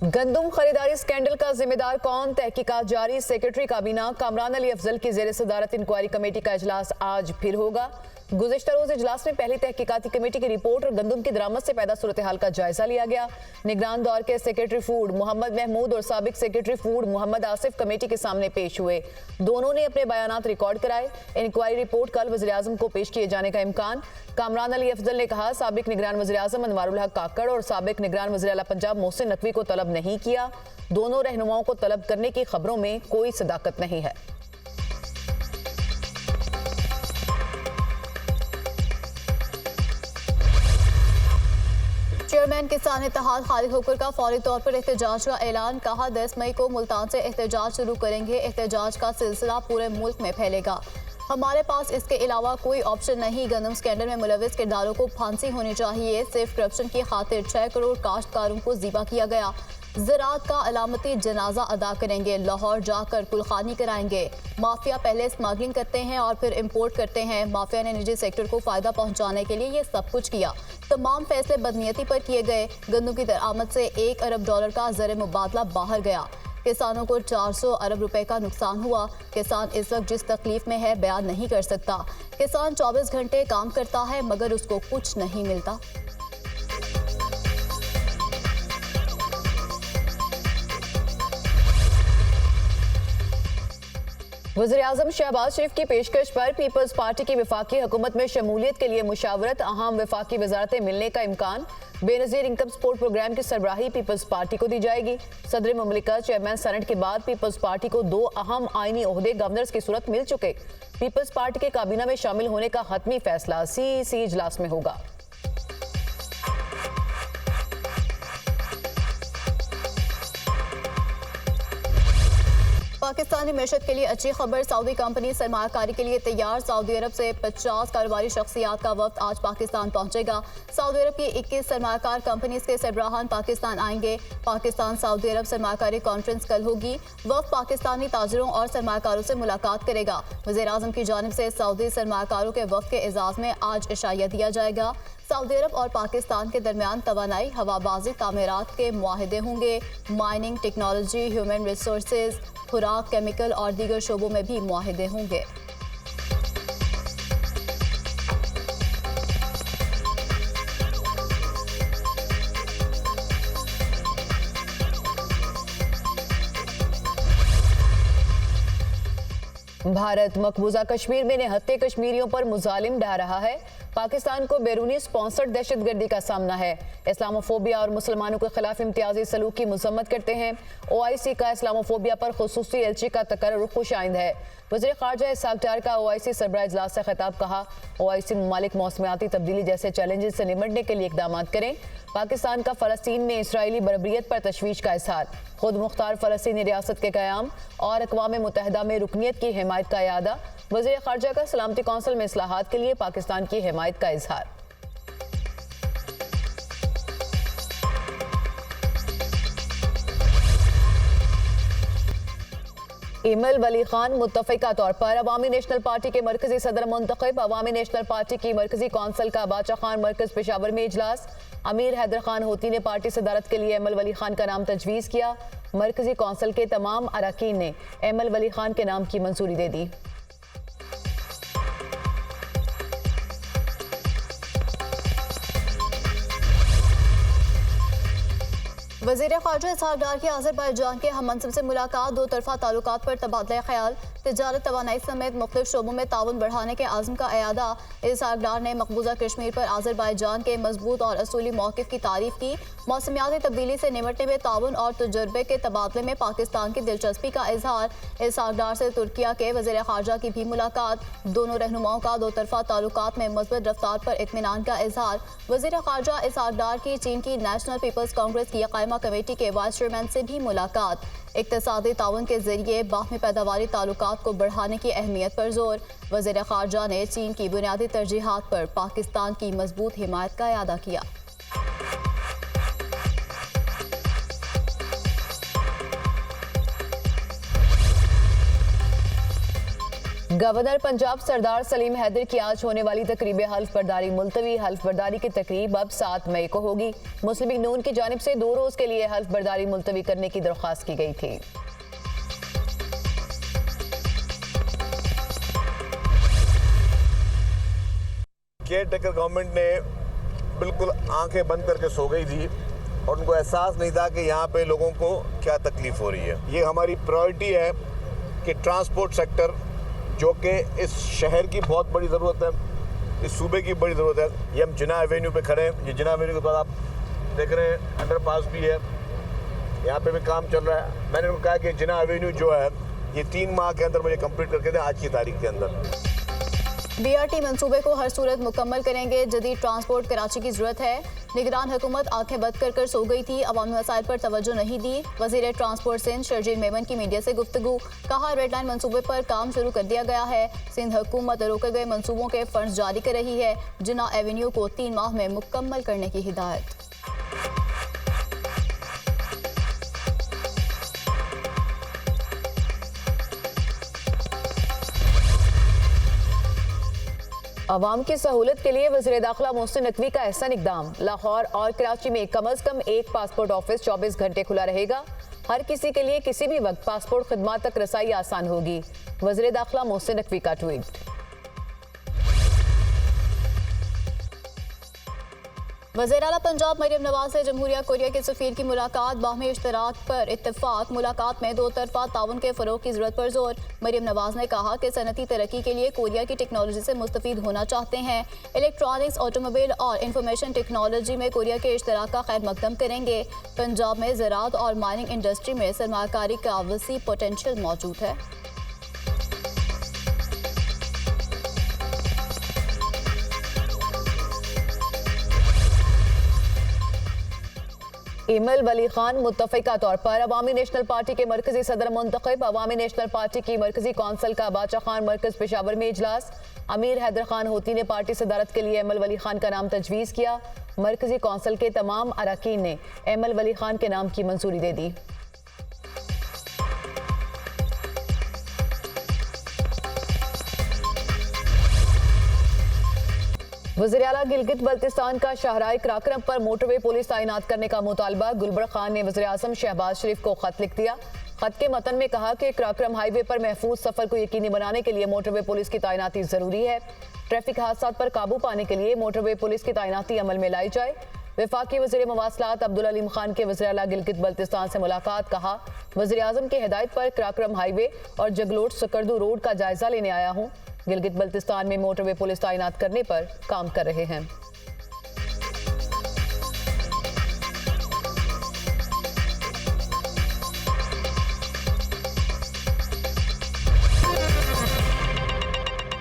गंदुम खरीदारी स्कैंडल का जिम्मेदार कौन, तहकीकात जारी। सेक्रेटरी काबीना कामरान अली अफजल की जेर सदारत इंक्वायरी कमेटी का इजलास आज फिर होगा। गुज़िश्ता रोज इजलास में पहली तहकीकाती कमेटी की रिपोर्ट और गंदुम की दरामद से पैदा सूरत हाल का जायजा लिया गया। निगरान दौर के सेक्रेटरी फूड मोहम्मद महमूद और साबिक secretary food Mohammad Asif committee के सामने पेश हुए। दोनों ने अपने बयानात रिकॉर्ड कराए। इंक्वायरी रिपोर्ट कल वज़ीर-ए-आज़म को पेश किए जाने का इम्कान। कामरान अली अफजल ने कहा, साबिक निगरान वज़ीर-ए-आज़म अनवारुल हक काकड़ और साबिक निगरान वज़ीर आला पंजाब मोहसिन नकवी को तलब नहीं किया। दोनों रहनुमाओं को तलब करने की खबरों में कोई सदाकत नहीं है। चेयरमैन किसान इत्तेहाद खालिद होकर का फौरी तौर पर एहतजाज का ऐलान। कहा, 10 मई को मुल्तान से एहतजाज शुरू करेंगे। एहतजाज का सिलसिला पूरे मुल्क में फैलेगा। हमारे पास इसके अलावा कोई ऑप्शन नहीं। गंदम स्कैंडल में मुलविस किरदारों को फांसी होनी चाहिए। सिर्फ करप्शन की खातिर 6 करोड़ काश्तकारों को ज़िबा किया गया। ज़राअत का अलामती जनाजा अदा करेंगे। लाहौर जाकर कुलखानी कराएंगे। माफिया पहले स्मगलिंग करते हैं और फिर इंपोर्ट करते हैं। माफिया ने निजी सेक्टर को फ़ायदा पहुंचाने के लिए ये सब कुछ किया। तमाम फैसले बदनीयती पर किए गए। गंदम की दरामद से $1 अरब का ज़र मुबादला बाहर गया। किसानों को 400 अरब रुपए का नुकसान हुआ। किसान इस वक्त जिस तकलीफ में है बयान नहीं कर सकता। किसान 24 घंटे काम करता है मगर उसको कुछ नहीं मिलता। वज़ीर-ए-आज़म शहबाज शरीफ की पेशकश पर पीपल्स पार्टी की वफाकी हुकूमत में शमूलियत के लिए मुशावरत, अहम वफाकी वजारतें मिलने का इम्कान। बेनज़ीर इनकम सपोर्ट प्रोग्राम की सरबराही पीपल्स पार्टी को दी जाएगी। सदर मुमलिकत चेयरमैन सेनेट के बाद पीपल्स पार्टी को 2 अहम आईनी ओहदे गवर्नर्स की सूरत मिल चुके। पीपल्स पार्टी के काबीना में शामिल होने का हतमी फैसला CEC इजलास में होगा। पाकिस्तानी मैशत के लिए अच्छी खबर। सऊदी कंपनी सरमायाकारी के लिए तैयार। सऊदी अरब से 50 कारोबारी शख्सियात का वफ्द आज पाकिस्तान पहुंचेगा। सऊदी अरब की 21 सरमायाकार कंपनीज के सरबराहान पाकिस्तान आएंगे। पाकिस्तान सऊदी अरब सरमायाकारी कॉन्फ्रेंस कल होगी। वफ्द पाकिस्तानी ताजरों और सरमायाकारों से मुलाकात करेगा। वज़ीर-ए-आज़म की जानिब से सऊदी सरमायाकारों के वफ्द के एजाज़ में आज इशाया दिया जाएगा। सऊदी अरब और पाकिस्तान के दरमियान तवानाई, हवाबाजी, तामीरात के मुआहदे होंगे। माइनिंग, टेक्नोलॉजी, ह्यूमन रिसोर्सेज, खुराक, केमिकल और दीगर शोबों में भी मुआहदे होंगे। भारत मकबूजा कश्मीर में निहत्ते कश्मीरियों पर मुजालिम ढा रहा है। पाकिस्तान को बैरूनी स्पॉन्सर्ड दहशतगर्दी का सामना है। इस्लामोफोबिया और मुसलमानों के खिलाफ इम्तियाजी सलूक की मजम्मत करते हैं। OIC का इस्लामोफोबिया पर खुसूसी एलची का तकर्रुर खुश आइंद है। वज़ीर ख़ारजा इसहाक डार का OIC सरबराह इजलास से खिताब। कहा, OIC ममालिक मौसमियाती तब्दीली जैसे चैलेंजेस से निपटने के लिए इकदाम करें। पाकिस्तान का फ़लस्तीन में इसराइली बरबरियत पर तशवीश का इजहार। खुद मुख्तार फ़लस्तीनी रियासत के क़याम और अक़वाम मुत्तहिदा में रुकनियत की हिमायत का इरादा। वज़ीर ख़ारजा का सलामती कौंसिल में इस्लाहात के लिए पाकिस्तान की हिमायत का इजहार। इमल वली खान मुत्तफ़िका तौर पर अवामी नेशनल पार्टी के मरकजी सदर मुंतखब। अवामी नेशनल पार्टी की मरकजी कौंसिल का बादशाह खान मरकज पेशावर में इजलास। अमीर हैदर खान होती ने पार्टी सदारत के लिए इमल वली खान का नाम तजवीज़ किया। मरकजी कौंसिल के तमाम अरकान ने इमल वली खान के नाम की मंजूरी दे दी। वज़ीर ख़ारजा इसहाक डार की अज़रबैजान के हम मनसब से मुलाकात। 2 तरफ़ा ताल्लुकात पर तबादला ख्याल। तिजारत, तवानाई समेत मुख्तलिफ शोबों में ताउन बढ़ाने के आज़म का इरादा। इसहाक डार ने मकबूजा कश्मीर पर अज़रबैजान के मजबूत और असूली मौक़िफ़ की तारीफ़ की। मौसमियाती तब्दीली से निपटने में ताउन और तजुर्बे के तबादले में पाकिस्तान की दिलचस्पी का इजहार। इसहाक डार से तुर्किया के वज़ीर ख़ारजा की भी मुलाकात। दोनों रहनुमाओं का 2 तरफ़ा ताल्लुकात में मज़बूत रफ्तार पर इत्मीनान का इजहार। वज़ीर ख़ारजा इसहाक डार की चीन की नेशनल पीपल्स कांग्रेस की कायमा कमेटी के वाइस चेयरमैन से भी मुलाकात। इक़्तिसादी ताउन के जरिए बाहमी पैदावारी ताल्लुकात को बढ़ाने की अहमियत पर जोर। वज़ीर ख़ारजा ने चीन की बुनियादी तरजीहात पर पाकिस्तान की मजबूत हिमायत का इरादा किया। गवर्नर पंजाब सरदार सलीम हैदर की आज होने वाली तकरीब हल्फ बर्दारी मुलतवी। हल्फ बर्दारी की तकरीब अब 7 मई को होगी। मुस्लिम लीग नून की जानिब से 2 रोज के लिए हल्फ बर्दारी मुलतवी करने की दरख्वास्त की गई थी। केयर टेकर गवर्नमेंट ने बिल्कुल आंखें बंद करके सो गई थी और उनको एहसास नहीं था कि यहाँ पे लोगों को क्या तकलीफ हो रही है। ये हमारी प्रायोरिटी है कि ट्रांसपोर्ट सेक्टर, जो कि इस शहर की बहुत बड़ी ज़रूरत है, इस सूबे की बड़ी ज़रूरत है। ये हम जिना एवेन्यू पे खड़े हैं। ये जिना एवेन्यू के बाद आप देख रहे हैं अंडरपास भी है, यहाँ पे भी काम चल रहा है। मैंने उनको कहा कि जिना एवेन्यू जो है ये 3 माह के अंदर मुझे कंप्लीट करके दें, आज की तारीख के अंदर। BRT मंसूबे को हर सूरत मुकम्मल करेंगे। जदीद ट्रांसपोर्ट कराची की जरूरत है। निगरान हुकूमत आंखें बंद कर सो गई थी, अवामी मसाइल पर तवज्जो नहीं दी। वजीर ट्रांसपोर्ट सिंध शर्जील मेमन की मीडिया से गुफ्तगू। कहा रेड लाइन मंसूबे पर काम शुरू कर दिया गया है। सिंध हुकूमत रोके गए मंसूबों के फंड्स जारी कर रही है। जिना एवेन्यू को 3 माह में मुकम्मल करने की हिदायत। अवाम की सहूलत के लिए वज़ीर दाखिला मोहसिन नकवी का एहसन इक़दाम। लाहौर और कराची में कम अज़ कम एक पासपोर्ट ऑफिस 24 घंटे खुला रहेगा। हर किसी के लिए किसी भी वक्त पासपोर्ट खिदमात तक रसाई आसान होगी। वज़ीर दाखिला मोहसिन नकवी का ट्वीट। वज़ीर आला पंजाब मरियम नवाज से जमहूरिया कोरिया के सफ़ीर की मुलाकात। बाहमी इश्तराक पर इत्तफाक। मुलाकात में 2 तरफ़ा ताउन के फ़रोग़ की ज़रूरत पर जोर। मरियम नवाज ने कहा कि सनती तरक्की के लिए कोरिया की टेक्नोलॉजी से मुस्तफ़ीद होना चाहते हैं। इलेक्ट्रॉनिक्स, ऑटोमोबाइल और इंफॉर्मेशन टेक्नोलॉजी में कोरिया के इश्तराक का खैर मकदम करेंगे। पंजाब में ज़राअत और माइनिंग इंडस्ट्री में सरमाकारी का वसी पोटेंशियल मौजूद है। एमएल वली खान मुत्तफ़िका तौर पर अवामी नेशनल पार्टी के मरकजी सदर मुंतखब। अवामी नेशनल पार्टी की मरकजी कौंसिल का बादशाह खान मरकज पेशावर में इजलास। अमीर हैदर खान होती ने पार्टी सदारत के लिए एमएल वली खान का नाम तजवीज़ किया। मरकजी कौंसिल के तमाम अरकान ने एमएल वली खान के नाम की मंजूरी दे दी। वज़ीर आला गिलगित बल्तिस्तान का शाहराह कराक्रम पर मोटरवे पुलिस तैनात करने का मुतालबा। गुलबर्ग खान ने वज़ीर आज़म शहबाज शरीफ को खत लिख दिया। खत के मतन में कहा कि कराक्रम हाईवे पर महफूज सफर को यकीनी बनाने के लिए मोटरवे पुलिस की तैनाती जरूरी है। ट्रैफिक हादसात पर काबू पाने के लिए मोटरवे पुलिस की तैनाती अमल में लाई जाए। वफाकी वज़ीर मवासलात अब्दुल अलीम खान के वज़ीर आला गिलगित बल्तिस्तान से मुलाकात। कहा वज़ीर आज़म की हिदायत पर कराक्रम हाईवे और जगलोट सकर्दू रोड का जायजा लेने आया हूँ। गिलगित बल्तिस्तान में मोटरवे पुलिस तैनात करने पर काम कर रहे हैं।